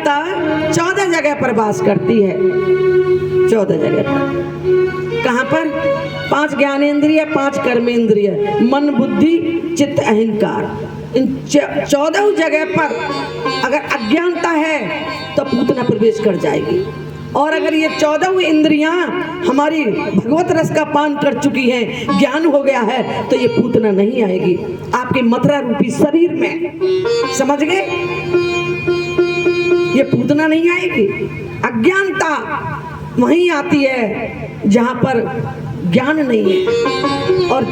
अज्ञानता 14 जगह पर वास करती है। 14 जगह पर। कहाँ पर? 5 ज्ञानेंद्रिय, 5 कर्मेंद्रिय, मन, बुद्धि, चित्त, अहंकार। इन 14 जगह पर अगर अज्ञानता है तो पूतना प्रवेश कर जाएगी। और अगर ये 14 इंद्रियां हमारी भगवत रस का पान कर चुकी हैं, ज्ञान हो गया है, तो ये पूतना नहीं आएगी आपके मथुरा रूपी शरीर में। समझ गए? ये पूतना नहीं आएगी। अज्ञानता वहीं आती है जहां पर ज्ञान नहीं है, और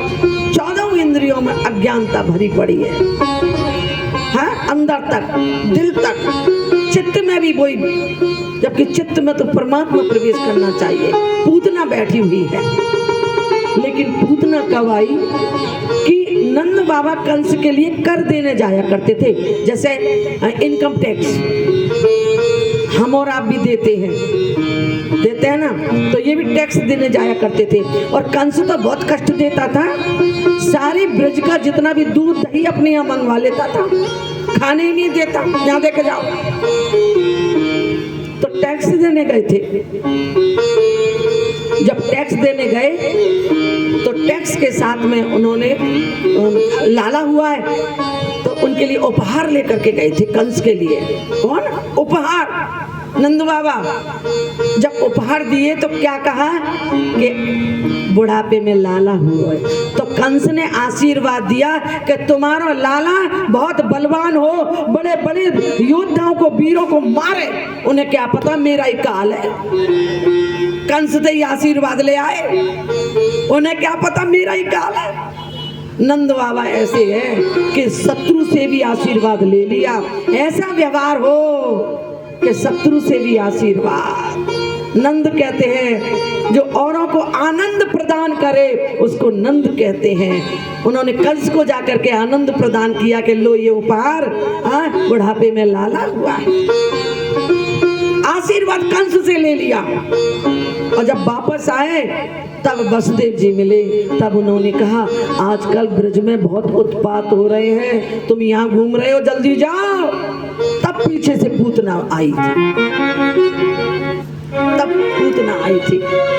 14 इंद्रियों में अज्ञानता भरी पड़ी है। हाँ, अंदर तक, दिल तक, चित्त में भी वही, जबकि चित्त में तो परमात्मा प्रवेश करना चाहिए। पूतना बैठी हुई है। लेकिन पूतना कब आई कि नंद बाबा कंस के लिए कर देने जाया करते थे। जैसे इनकम टैक्स हम और आप भी देते हैं ना, तो ये भी टैक्स देने जाया करते थे। और कंस तो बहुत कष्ट देता था। सारी ब्रज का जितना भी दूध दही अपने यहाँ मंगवा लेता था, खाने ही नहीं देता। यहाँ देखे जाओ, तो टैक्स देने गए थे। जब टैक्स देने गए तो टैक्स के साथ में उन्होंने लाला हुआ है, तो उनके लिए उपहार लेकर के गए थे कंस के लिए। कौन? उपहार। नंद बाबा जब उपहार दिए तो क्या कहा कि बुढ़ापे में लाला हुआ है। तो कंस ने आशीर्वाद दिया कि तुम्हारा लाला बहुत बलवान हो, बड़े बड़े योद्धाओं को, वीरों को मारे। उन्हें क्या पता मेरा ही काल है। कंस से ही आशीर्वाद ले आए, उन्हें क्या पता मेरा ही काल है। नंद बाबा ऐसे है कि शत्रु से भी आशीर्वाद ले लिया। ऐसा व्यवहार हो कि शत्रु से भी आशीर्वाद। नंद कहते हैं जो औरों को आनंद प्रदान करे उसको नंद कहते हैं। उन्होंने कंस को जाकर के आनंद प्रदान किया कि लो ये उपहार, बुढ़ापे में लाला हुआ है। आशीर्वाद कंस से ले लिया। और जब वापस आए तब वसुदेव जी मिले। तब उन्होंने कहा आजकल ब्रज में बहुत उत्पात हो रहे हैं, तुम यहाँ घूम रहे हो, जल्दी जाओ। तब पीछे से पूतना आई थी।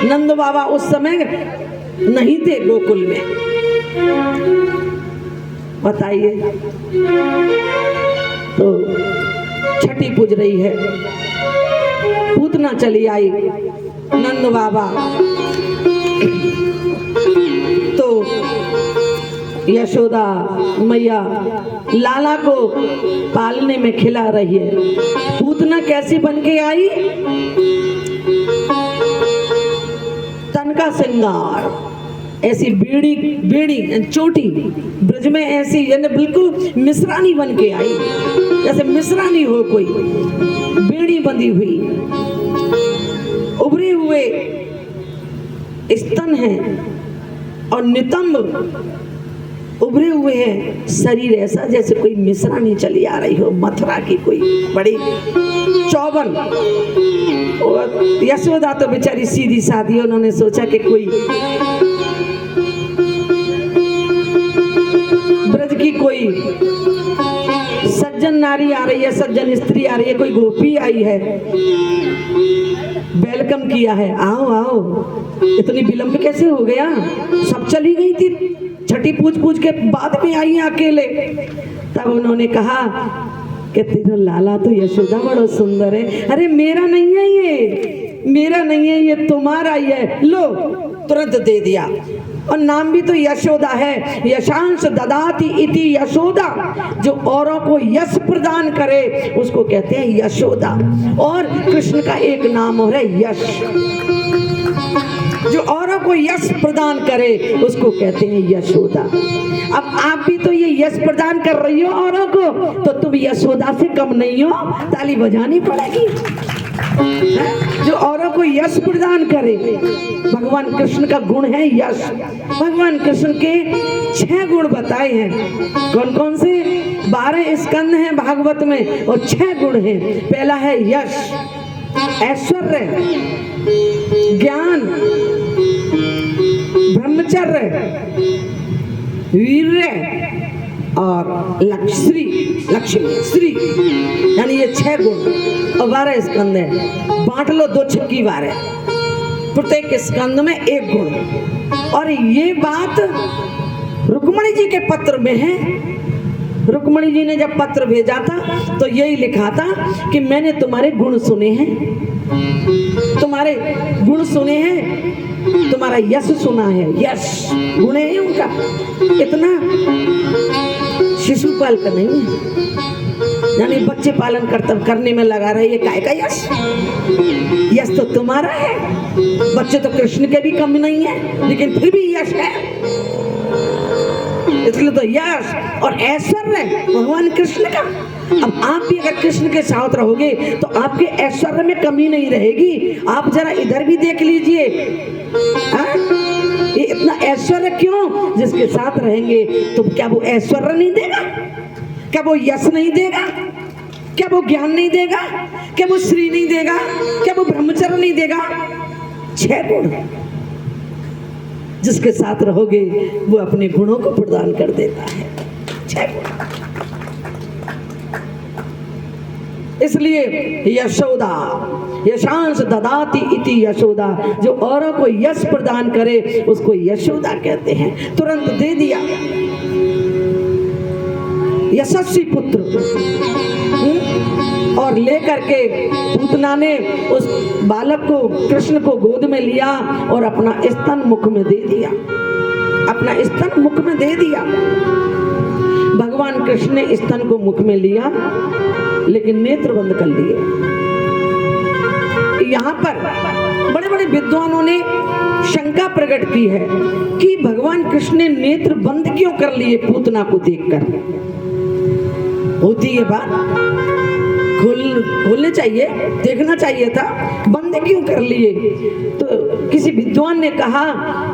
नंद बाबा उस समय नहीं थे गोकुल में। बताइए, तो छठी पूज रही है, पूतना चली आई। नंद बाबा तो यशोदा मैया लाला को पालने में खिला रही है। पूतना कैसी बन के आई? तन का श्रृंगार, ऐसी बेड़ी चोटी, ब्रज में ऐसी, यानी बिल्कुल मिश्रानी बन के आई। जैसे मिश्रानी हो कोई, बेड़ी बंधी हुई, उभरे हुए स्तन है और नितंब उभरे हुए हैं। शरीर ऐसा जैसे कोई मिश्रानी चली आ रही हो, मथुरा की कोई बड़ी चौबन। और यशोदा तो बेचारी सीधी सादी, उन्होंने सोचा कि कोई ब्रज की कोई सज्जन नारी आ रही है, सज्जन स्त्री आ रही है, कोई गोपी आई है, वेलकम किया है, आओ आओ। इतनी विलंब कैसे हो गया? सब चली गई थी, छठी पूज के बाद में आई है अकेले। तब उन्होंने कहा कि तेरा लाला तो यशोदा बड़ा सुंदर है। अरे मेरा नहीं है ये, मेरा नहीं है ये, तुम्हारा ही है। लो, तुरंत दे दिया। और नाम भी तो यशोदा है। यशांश ददाति इति यशोदा, जो औरों को यश प्रदान करे उसको कहते हैं यशोदा। और कृष्ण का एक नाम और है यश, जो औरों को यश प्रदान करे उसको कहते हैं यशोदा। अब आप भी तो ये यश प्रदान कर रही हो औरों को, तो तुम यशोदा से कम नहीं हो, ताली बजानी पड़ेगी। जो औरों को यश प्रदान करे, भगवान कृष्ण का गुण है यश। भगवान कृष्ण के 6 गुण बताए हैं। कौन कौन से? 12 स्कंद हैं भागवत में और 6 गुण हैं। पहला है यश, ऐश्वर्य, ज्ञान, ब्रह्मचर्य, वीर्य और लक्ष्य, लक्ष्मी, श्री, यानी ये 6 गुण और 12 स्कंद है। बांट लो 2 छक्की 12, प्रत्येक स्कंद में 1 गुण। और ये बात रुक्मणी जी के पत्र में है। रुक्मणी जी ने जब पत्र भेजा था तो यही लिखा था कि मैंने तुम्हारे गुण सुने हैं, तुम्हारे गुण सुने हैं, तुम्हारा यश सुना है। यश गुण है उनका, इतना शिशुपाल का नहीं है, यानी बच्चे पालन करने में लगा रहे, ये काय का यश? यश तो तुम्हारा है। बच्चे तो कृष्ण के भी कम नहीं है, लेकिन फिर भी यश है। इसलिए तो यश और ऐश्वर्य भगवान कृष्ण का। अब आप भी अगर कृष्ण के साथ रहोगे तो आपके ऐश्वर्य में कमी नहीं रहेगी। आप जरा इधर भी देख लीजिए, ये इतना ऐश्वर्य क्यों? जिसके साथ रहेंगे तो क्या वो ऐश्वर्य नहीं देगा? क्या वो यश नहीं देगा? क्या वो ज्ञान नहीं देगा? क्या वो श्री नहीं देगा? क्या वो ब्रह्मचर्य नहीं देगा? 6 गुण जिसके साथ रहोगे वो अपने गुणों को प्रदान कर देता है। 6 गुण। इसलिए यशोदा, यशांश ददाति इति यशोदा, जो औरों को यश प्रदान करे उसको यशोदा कहते हैं। तुरंत दे दिया यशस्वी पुत्र। और लेकर के पूतना ने उस बालक को, कृष्ण को गोद में लिया और अपना स्तन मुख में दे दिया, अपना स्तन मुख में दे दिया। भगवान कृष्ण ने स्तन को मुख में लिया लेकिन नेत्र बंद कर लिए। यहाँ पर बड़े बड़े विद्वानों ने शंका प्रकट की है कि भगवान कृष्ण ने नेत्र बंद क्यों कर लिए पूतना को देखकर। होती है बात, खोलने चाहिए, देखना चाहिए था, बंद क्यों कर लिए? तो किसी विद्वान ने कहा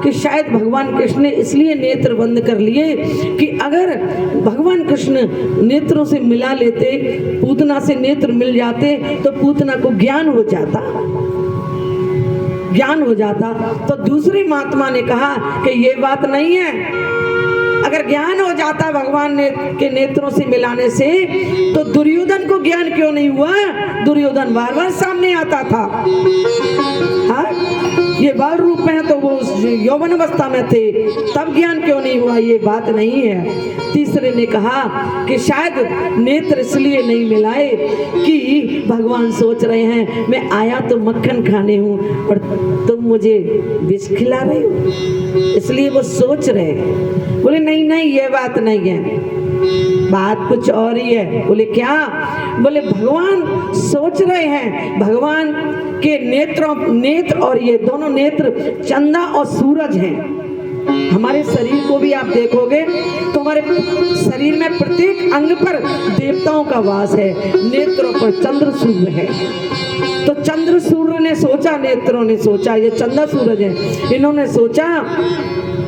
कि शायद भगवान कृष्ण ने इसलिए नेत्र बंद कर लिए कि अगर भगवान कृष्ण नेत्रों से मिला लेते, पूतना से नेत्र मिल जाते तो पूतना को ज्ञान हो जाता, ज्ञान हो जाता। तो दूसरी महात्मा ने कहा कि ये बात नहीं है, अगर ज्ञान हो जाता भगवान के नेत्रों से मिलाने से तो दुर्योधन को ज्ञान क्यों नहीं हुआ? दुर्योधन बार बार सामने आता था। हाँ, ये बाल रूप में है तो वो यौवन अवस्था में थे, तब ज्ञान क्यों नहीं हुआ? ये बात नहीं है। तीसरे ने कहा कि शायद नेत्र इसलिए नहीं मिलाए कि भगवान सोच रहे हैं मैं आया तो मक्खन खाने हूँ और तुम मुझे विष खिला रहे हो, इसलिए वो सोच रहे। बोले नहीं नहीं, ये बात नहीं है, बात कुछ और ही है। बोले क्या? बोले भगवान सोच रहे हैं, भगवान के नेत्र और ये दोनों नेत्र चंदा और सूरज हैं। हमारे शरीर को भी आप देखोगे तो हमारे शरीर में प्रत्येक अंग पर देवताओं का वास है, नेत्रों पर चंद्र सूर्य है। तो चंद्र सूर्य ने सोचा, नेत्रों ने सोचा, ये चंदा सूरज है, इन्होंने सोचा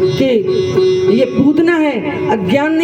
कि ये पूतना है, अज्ञान